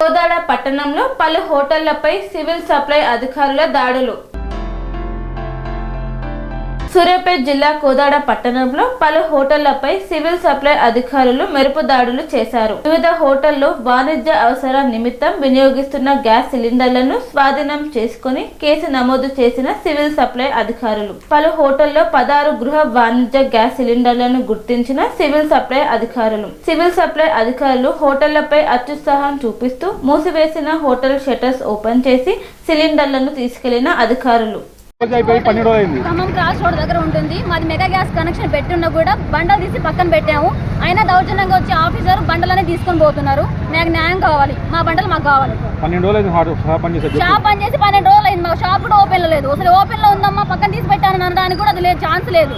కోదాడ పట్టణంలో పలు హోటళ్లపై civil supply అధికారుల దాడులు. సూర్యాపేట జిల్లా కోదాడ పట్టణంలో పలు హోటళ్లపై సివిల్ సప్లై అధికారులు మెరుపు దాడులు చేశారు. వివిధ హోటళ్లు వాణిజ్య అవసరాల నిమిత్తం వినియోగిస్తున్న గ్యాస్ సిలిండర్లను స్వాధీనం చేసుకుని కేసు నమోదు చేసిన సివిల్ సప్లై అధికారులు. పలు హోటల్లో 16 గృహ వాణిజ్య గ్యాస్ సిలిండర్లను గుర్తించిన సివిల్ సప్లై అధికారులు. సివిల్ సప్లై అధికారులు హోటళ్లపై అత్యుత్సాహం చూపిస్తూ మూసివేసిన హోటల్ షట్టర్స్ ఓపెన్ చేసి సిలిండర్లను తీసుకెళ్లిన అధికారులు. ఖమ్మం క్రాస్ రోడ్ దగ్గర ఉంటుంది. మాది మెగా గ్యాస్ కనెక్షన్ పెట్టున్నా కూడా బండలు తీసి పక్కన పెట్టాము. అయినా దౌర్జన్యంగా వచ్చి ఆఫీసర్ బండలనే తీసుకొని పోతున్నారు. నాకు న్యాయం కావాలి, మా బండలు మాకు కావాలి. షాప్ పని చేసి 12 రోజులు అయింది. మాకు షాప్ కూడా ఓపెన్ లో లేదు. అసలు ఓపెన్ లో ఉందమ్మా, పక్కన తీసి పెట్టాను అనడానికి కూడా అది లేదు, ఛాన్స్ లేదు.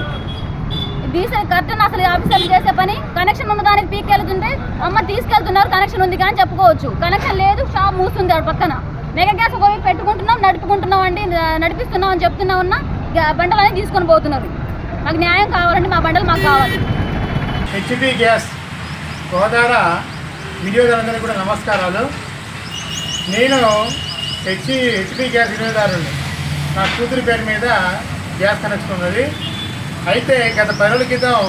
డీసెల్ కరెక్ట్ అసలు ఆఫీసర్లు చేసే పని. కనెక్షన్ ఉన్న దానికి పీకెళ్తుంటే అమ్మ తీసుకెళ్తున్నారు, కనెక్షన్ ఉంది కానీ చెప్పుకోవచ్చు. కనెక్షన్ లేదు, షాప్ మూస్తుంది ఆడ పక్కన. మెగా గ్యాస్ ఒక పెట్టుకుంటున్నాం, నడుపుకుంటున్నాం అండి, నడిపిస్తున్నాం అని చెప్తున్నా ఉన్నా బండలు అనేది తీసుకొని పోతున్నారు. మాకు న్యాయం కావాలండి, మా బండలు మాకు కావాలి. హెచ్పి గ్యాస్ కోదాడ వినియోగదారులందరికీ కూడా నమస్కారాలు. నేను హెచ్పి గ్యాస్ వినియోగదారుని. నా కూతురి పేరు మీద గ్యాస్ కనెక్షన్ ఉన్నది. అయితే గత 10 రోజుల క్రితం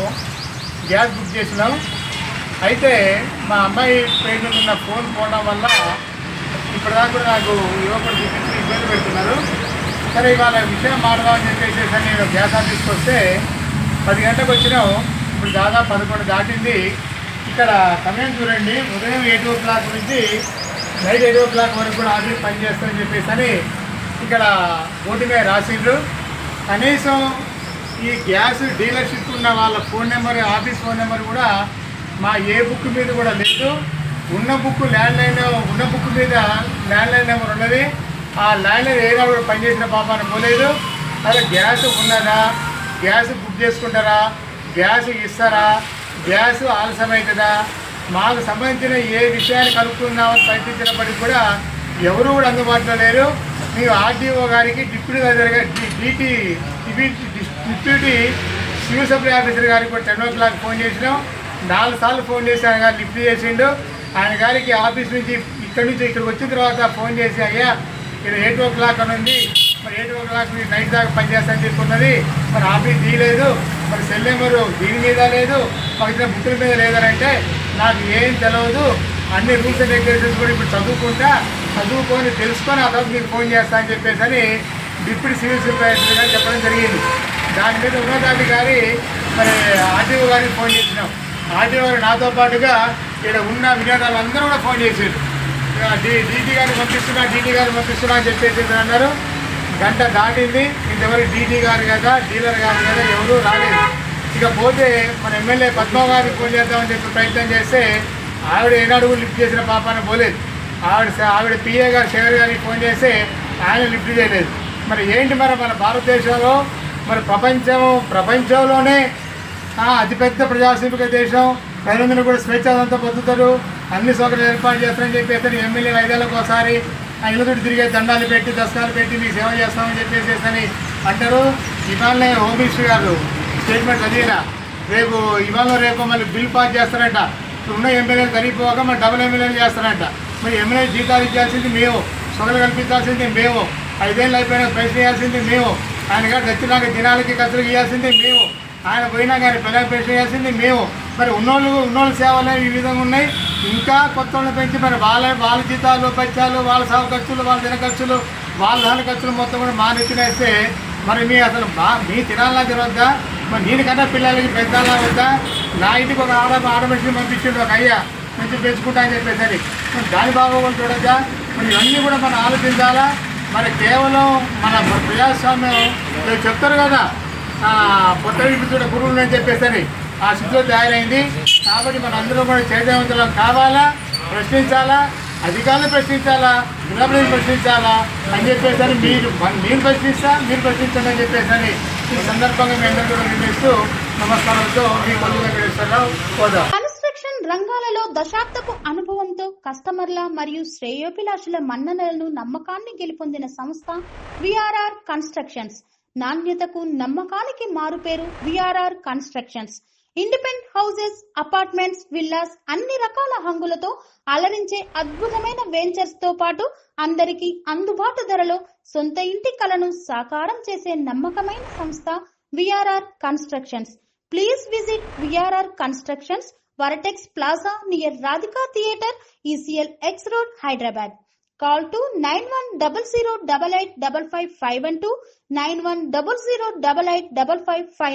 గ్యాస్ బుక్ చేసినాం. అయితే మా అమ్మాయి పేరు మీద ఉన్న ఫోన్ పోవడం వల్ల ఇప్పటిదాకా కూడా నాకు యువకుడు చూపించి ఇబ్బంది పెడుతున్నారు. సరే ఇవాళ విషయం మాట్లాడమని చెప్పేసి నేను గ్యాస్ ఆఫీస్కి వస్తే 10 గంటలకు వచ్చినాం. ఇప్పుడు దాదాపు 11 దాటింది. ఇక్కడ సమయం చూడండి, ఉదయం 8 o'clock నుంచి నైట్ 8 o'clock వరకు కూడా ఆఫీస్ పనిచేస్తామని చెప్పేసి ఇక్కడ బోర్డు మీద రాసిండ్రు. కనీసం ఈ గ్యాస్ డీలర్షిప్ ఉన్న వాళ్ళ phone number, office phone number కూడా మా ఏ బుక్ మీద కూడా లేదు. ఉన్న బుక్ ల్యాండ్లైన్, ఉన్న బుక్ మీద ల్యాండ్లైన్ నెంబర్ ఉన్నది. ఆ ల్యాండ్లైన్ ఏదైనా కూడా పనిచేసిన పాపాన్ని పోలేదు. అదే గ్యాస్ ఉన్నదా, గ్యాస్ బుక్ చేసుకుంటారా, గ్యాస్ ఇస్తారా, గ్యాస్ ఆలస్యం అవుతుందా, మాకు సంబంధించిన ఏ విషయాన్ని కలుపుకుందామని ప్రయత్నించినప్పటికీ కూడా ఎవరు కూడా అందుబాటులో లేరు. మేము ఆర్టీఓ గారికి, డిప్యూటీ సివిల్ సప్లై ఆఫీసర్ గారికి కూడా 10 o'clock ఫోన్ చేసినాం. 4 సార్లు ఫోన్ చేసి ఆయన గారు లిఫ్ట్ చేసిండు. ఆయన గారికి ఆఫీస్ నుంచి ఇక్కడికి వచ్చిన తర్వాత ఫోన్ చేసి, అయ్యా ఇక్కడ 8 o'clock అని ఉంది, మరి 8 o'clock నైట్ దాకా పనిచేస్తానని చెప్పున్నది, మరి ఆఫీస్ తీయలేదు, మరి సెల్ నెంబరు దీని మీద లేదు, పక్కన బుక్కుల మీద లేదనంటే నాకు ఏం తెలియదు, అన్ని రూల్స్ అండ్ రెగ్యులేషన్స్ కూడా ఇప్పుడు చదువుకొని తెలుసుకొని ఆ తర్వాత మీకు ఫోన్ చేస్తా అని చెప్పేసి డిప్యూటీ సివిల్ సప్లై ఆఫీసర్ గారు చెప్పడం జరిగింది. దాని మీద ఉన్నతాధికారి మరి ఆర్టీఓ గారికి ఫోన్ చేసినాం. ఆర్టీఓ గారు నాతో పాటుగా ఇక్కడ ఉన్న వినియోగదారులందరూ కూడా ఫోన్ చేశారు. డీటీ గారిని పంపిస్తున్నా అని చెప్పేసి అన్నారు. గంట దాటింది, ఇంతవరకు డీటీ గారు కదా, డీలర్ గారు కదా, ఎవరూ రాలేదు. ఇకపోతే మన ఎమ్మెల్యే పద్మ గారికి ఫోన్ చేద్దామని చెప్పి ప్రయత్నం చేస్తే ఆవిడ ఏనాడు లిఫ్ట్ చేసిన పాపాన పోలేదు. ఆవిడ పిఏ గారు శేఖర్ గారికి ఫోన్ చేస్తే ఆయన లిఫ్ట్ చేయలేదు. మరి ఏంటి మరి మన భారతదేశంలో, మరి ప్రపంచంలోనే అతిపెద్ద ప్రజాస్వామిక దేశం, ప్రజలందరూ కూడా స్వేచ్ఛాదంతా పొందుతారు, అన్ని సౌకర్యాలు ఏర్పాటు చేస్తారని చెప్పేసి ఎమ్మెల్యేలు 5 ఏళ్ళకి ఒకసారి ఇళ్ళతోటి తిరిగే దండాలు పెట్టి, దశకాలు పెట్టి మీకు సేవ చేస్తామని చెప్పేసి అంటారు. ఇవాళనే హోమ్ మినిస్టర్ గారు స్టేట్మెంట్ చదివినా, రేపు మళ్ళీ బిల్ పాస్ చేస్తారంట. ఉన్న ఎమ్మెల్యేలు సరిపోగా మరి డబుల్ ఎమ్మెల్యేలు చేస్తారంట. మరి ఎమ్మెల్యే జీతాలు ఇచ్చాల్సింది మేము, సొగలు కల్పించాల్సింది మేము, 5 ఏళ్ళు అయిపోయినా పెన్షన్ ఇవ్వాల్సింది మేము, ఆయన గారు తెచ్చినాక దినాలకి ఖర్చులు ఇవ్వాల్సింది మేము, ఆయన పోయినా కానీ పిల్లలకి పెన్షన్ ఇవ్వాల్సింది మేము. మరి ఉన్నోళ్ళ సేవలు ఈ విధంగా ఉన్నాయి. ఇంకా కొత్త వాళ్ళు పెంచి మరి వాళ్ళ జీతాలు, బచ్చాలు, వాళ్ళ సాగు ఖర్చులు, వాళ్ళ దిన ఖర్చులు, వాళ్ళ ధన ఖర్చులు మొత్తం కూడా మా నెత్తినేస్తే మరి మీ అసలు మీ తినాలన్నా తినవద్దా? మరి దీనికన్నా పిల్లలకి పెద్దాలన్నా వద్దా? నా ఇంటికి ఒక ఆడమనిషిని పంపించిండు, ఒక అయ్యా మంచి పెంచుకుంటా అని చెప్పేసరి దాని బాగోగులు చూడొద్దా? మరి ఇవన్నీ కూడా మనం ఆలోచించాలా. మరి కేవలం మన ప్రజాస్వామ్యం చెప్తారు కదా, కొత్త విభజించిన గురువులు అని చెప్పేసరి ఆ స్థితిలో తయారైంది. కాబట్టి మన అందరూ కూడా చైతన్యవంతులం కావాలా, ప్రశ్నించాలా, అధికారులు ప్రశ్నించాలా, గులాబీని ప్రశ్నించాలా అని చెప్పేసి మీరు ప్రశ్నించండి అని చెప్పేసి ఈ సందర్భంగా మీ అందరూ కూడా నిర్ణయిస్తూ నమస్కారంతో మీ కొద్ది వెంకటేశ్వరరావు కోదా. కన్స్ట్రక్షన్ రంగాలలో దశాబ్దపు అనుభవంతో కస్టమర్ల మరియు శ్రేయోభిలాషుల మన్ననలను, నమ్మకాన్ని గెలుపొందిన సంస్థ విఆర్ఆర్ కన్స్ట్రక్షన్స్. నాణ్యతకు, నమ్మకానికి మారుపేరు VRR constructions. Independent houses, apartments, villas అన్ని రకాల హంగులతో అలరించే అద్భుతమైన వెంచర్స్ తో పాటు అందరికీ అందుబాటు ధరలో సొంత ఇంటి కలను సాకారం చేసే నమ్మకమైన సంస్థ VRR constructions. Please visit VRR constructions, Varatex Plaza near Radhika Theatre, ECL X Road, Hyderabad. Call to 9100885552, 9100885559.